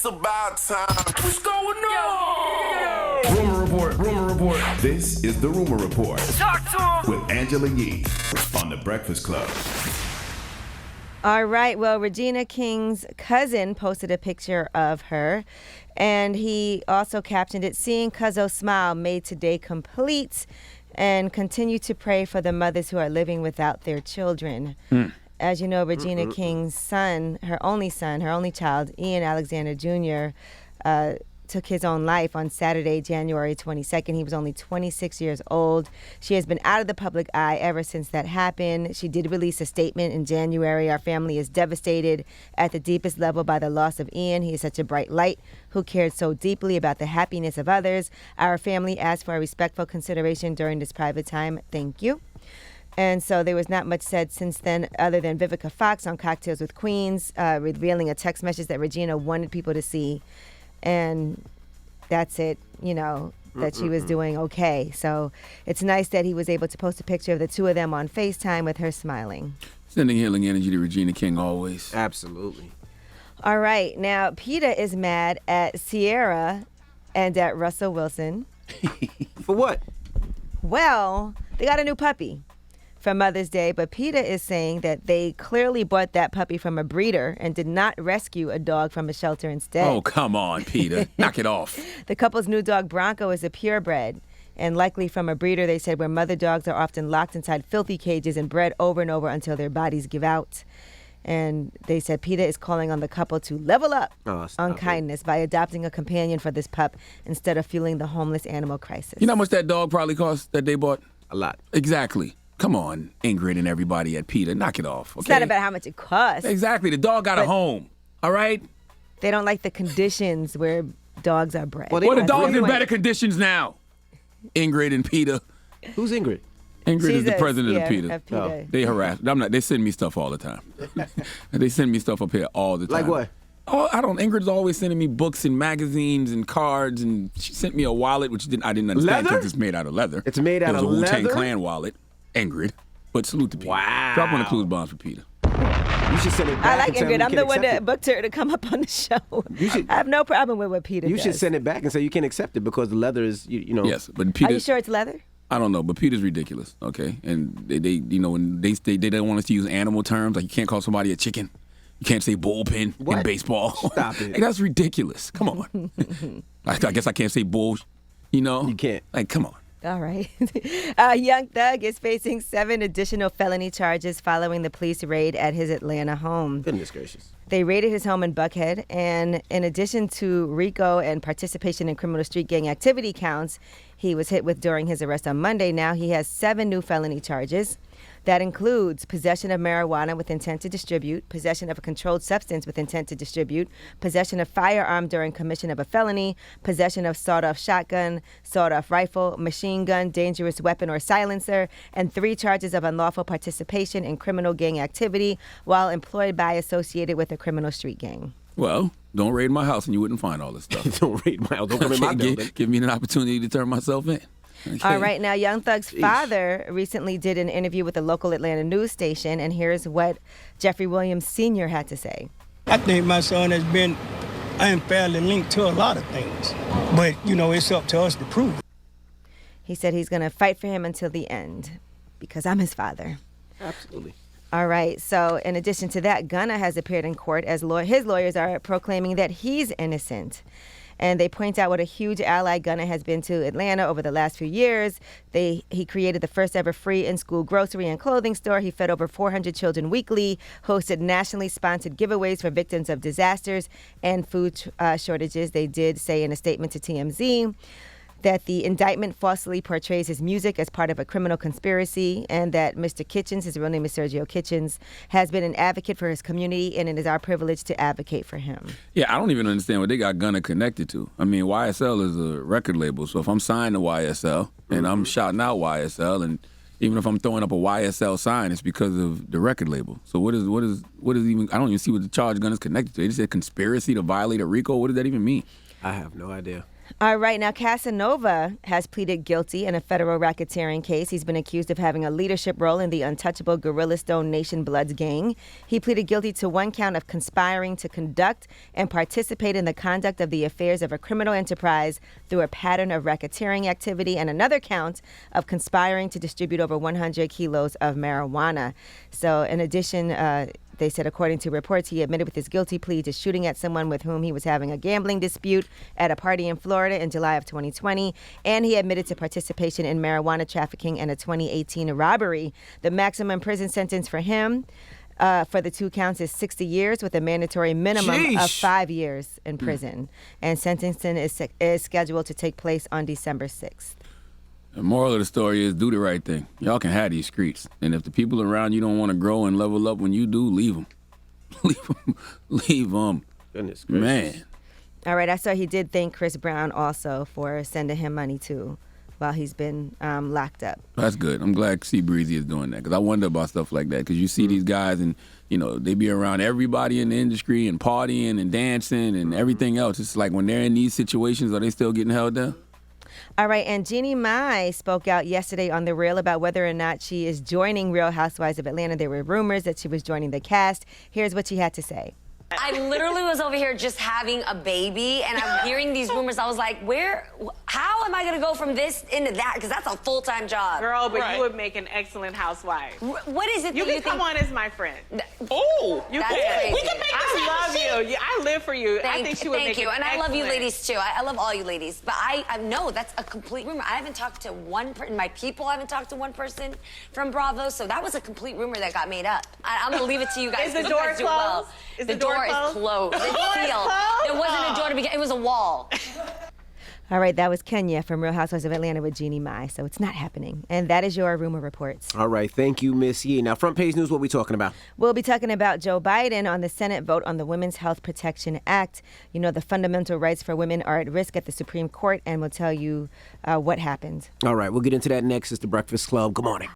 about time. What's going on? Rumor Report, Rumor Report. This is the Rumor Report. Talk to him. With Angela Yee on The Breakfast Club. All right. Well, Regina King's cousin posted a picture of her, and he also captioned it, "Seeing Cuzzo smile made today complete, and continue to pray for the mothers who are living without their children." As you know, Regina King's son, her only child, Ian Alexander Jr., took his own life on Saturday, January 22nd. He was only 26 years old. She has been out of the public eye ever since that happened. She did release a statement in January. "Our family is devastated at the deepest level by the loss of Ian. He is such a bright light who cared so deeply about the happiness of others. Our family asks for a respectful consideration during this private time. Thank you." And so there was not much said since then other than Vivica Fox on Cocktails with Queens revealing a text message that Regina wanted people to see. And that's it, that she was doing okay. So it's nice that he was able to post a picture of the two of them on FaceTime with her smiling. Sending healing energy to Regina King always. Absolutely. All right. Now, PETA is mad at Sierra and at Russell Wilson. For what? Well, they got a new puppy for Mother's Day, but PETA is saying that they clearly bought that puppy from a breeder and did not rescue a dog from a shelter instead. Oh, come on, PETA. Knock it off. The couple's new dog, Bronco, is a purebred and likely from a breeder, they said, where mother dogs are often locked inside filthy cages and bred over and over until their bodies give out. And they said PETA is calling on the couple to level up on kindness by adopting a companion for this pup instead of fueling the homeless animal crisis. You know how much that dog probably cost that they bought? A lot. Exactly. Come on, Ingrid and everybody at PETA. Knock it off, okay? It's not about how much it costs. Exactly. The dog got a home, all right? They don't like the conditions where dogs are bred. Well, the dog's in better conditions now. Ingrid and PETA. Who's Ingrid? Ingrid is the president of PETA. Oh. They harass. They send me stuff all the time. They send me stuff up here all the time. Like what? Oh, Ingrid's always sending me books and magazines and cards, and she sent me a wallet, which I didn't understand because it's made out of leather. It's made out of leather? It was a Wu-Tang Clan wallet. Angry, but salute to PETA. Wow. Drop on the clues bombs for PETA. You should send it back. I like Ingrid. I'm the one that booked her to come up on the show. I have no problem with what PETA does. You should send it back and say you can't accept it because the leather is, you know. Yes, but PETA. Are you sure it's leather? I don't know, but PETA's ridiculous, okay? And they when they don't want us to use animal terms, like you can't call somebody a chicken. You can't say bullpen in baseball. Stop it. Like, that's ridiculous. Come on. I guess I can't say bull, You can't. Like, come on. All right. Young Thug is facing 7 additional felony charges following the police raid at his Atlanta home. Goodness gracious. They raided his home in Buckhead, and in addition to RICO and participation in criminal street gang activity counts he was hit with during his arrest on Monday, now he has 7 new felony charges. That includes possession of marijuana with intent to distribute, possession of a controlled substance with intent to distribute, possession of firearm during commission of a felony, possession of sawed-off shotgun, sawed-off rifle, machine gun, dangerous weapon or silencer, and 3 charges of unlawful participation in criminal gang activity while employed by associated with a criminal street gang. Well, don't raid my house and you wouldn't find all this stuff. Don't raid my house. Don't come in my building. Give me an opportunity to turn myself in. Okay. All right. Now, Young Thug's father recently did an interview with a local Atlanta news station, and here's what Jeffrey Williams Sr. had to say. I think my son has been unfairly linked to a lot of things, but, it's up to us to prove it. He said he's going to fight for him until the end because I'm his father. Absolutely. All right. So in addition to that, Gunna has appeared in court as his lawyers are proclaiming that he's innocent. And they point out what a huge ally Gunna has been to Atlanta over the last few years. He created the first ever free in-school grocery and clothing store. He fed over 400 children weekly, hosted nationally sponsored giveaways for victims of disasters and food shortages. They did say in a statement to TMZ that the indictment falsely portrays his music as part of a criminal conspiracy, and that Mr. Kitchens, his real name is Sergio Kitchens, has been an advocate for his community, and it is our privilege to advocate for him. Yeah, I don't even understand what they got Gunna connected to. I mean, YSL is a record label, so if I'm signed to YSL and I'm shouting out YSL, and even if I'm throwing up a YSL sign, it's because of the record label. So what is even? I don't even see what the charge Gunna's connected to. They just said conspiracy to violate a RICO. What does that even mean? I have no idea. All right, now Casanova has pleaded guilty in a federal racketeering case. He's been accused of having a leadership role in the untouchable Guerrilla Stone Nation Bloods gang. He pleaded guilty to one count of conspiring to conduct and participate in the conduct of the affairs of a criminal enterprise through a pattern of racketeering activity, and another count of conspiring to distribute over 100 kilos of marijuana. So in addition, they said, according to reports, he admitted with his guilty plea to shooting at someone with whom he was having a gambling dispute at a party in Florida in July of 2020. And he admitted to participation in marijuana trafficking and a 2018 robbery. The maximum prison sentence for him for the two counts is 60 years with a mandatory minimum of 5 years in prison. And sentencing is scheduled to take place on December 6th. The moral of the story is do the right thing. Y'all can have these streets. And if the people around you don't want to grow and level up when you do, leave them. Leave them. Goodness gracious. Man. All right, I saw he did thank Chris Brown also for sending him money too while he's been locked up. That's good. I'm glad C Breezy is doing that because I wonder about stuff like that because you see these guys and, you know, they be around everybody in the industry and partying and dancing and everything else. It's like when they're in these situations, are they still getting held down? All right, and Jeannie Mai spoke out yesterday on The Real about whether or not she is joining Real Housewives of Atlanta. There were rumors that she was joining the cast. Here's what she had to say. I literally was over here just having a baby, and I'm hearing these rumors. I was like, how am I going to go from this into that? Because that's a full-time job. Girl, but you would make an excellent housewife. What is it you that can come on as my friend. Oh, you that's can. crazy. We can make I love you. I live for you. I think she would make you. it And I love you excellent. ladies, too. I love all you ladies. But I know that's a complete rumor. I haven't talked to one person. My people haven't talked to one person from Bravo, so that was a complete rumor that got made up. I'm going to leave it to you guys. Is the 'cause door you guys do closed? well. Is the door is closed. It's sealed. There wasn't a door to begin. It was a wall. All right, that was Kenya from Real Housewives of Atlanta with Jeannie Mai. So it's not happening. And that is your rumor reports. All right, thank you, Miss Yee. Now, front page news, what we talking about? We'll be talking about Joe Biden on the Senate vote on the Women's Health Protection Act. You know, the fundamental rights for women are at risk at the Supreme Court, and we'll tell you what happened. All right, we'll get into that next. It's The Breakfast Club. Good morning.